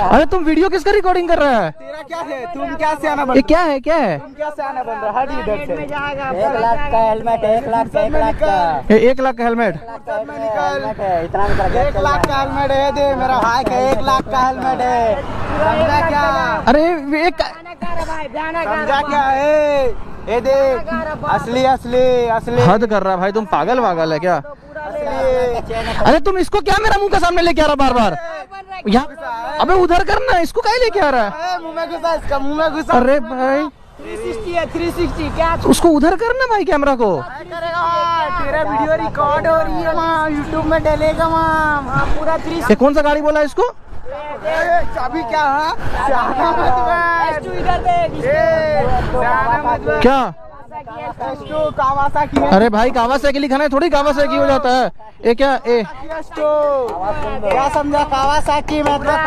अरे तुम वीडियो किसका रिकॉर्डिंग कर रहा है? तेरा क्या है? तुम क्या सियाना बन ये क्या है, क्या है? तुम क्या सियाना बन रहा है? हट इधर से। 1 लाख का हेलमेट है, 1 लाख का, 1 लाख का, 1 लाख का हेलमेट? हेलमेट है, इतना में कर 1 लाख का हेलमेट है, दे मेरा भाई का 1 लाख का हेलमेट है। समझा क्या? अरे एक समझा क्या है? ये देख, असली असली असली हद कर रहा है भाई, तुम पागल वागल है क्या? असली। अरे तुम इसको क्या मेरा मुंह के सामने लेके आ रहा बार बार? यहाँ अबे उधर करना, इसको क्या लेके आ रहा है? मुंह में घुसा, इसका मुंह में घुसा। अरे भाई 360 है, 360 क्या उसको उधर करना भाई, कैमरा को। करेगा? तेरा वीडियो रिकॉर्ड हो रही है वहाँ, यूट्यूब में डलेगा वहाँ पूरा 360। ये कौन सा गाड़ी बोला इसको? चाबी क्या है? सियाना मत बन। इधर देख, सियाना मत बन। क्या? कावासाकी है। अरे भाई कावासाकी लिखा है, थोड़ी कावासाकी हो जाता है। ये क्या? क्या समझा? कावासाकी मतलब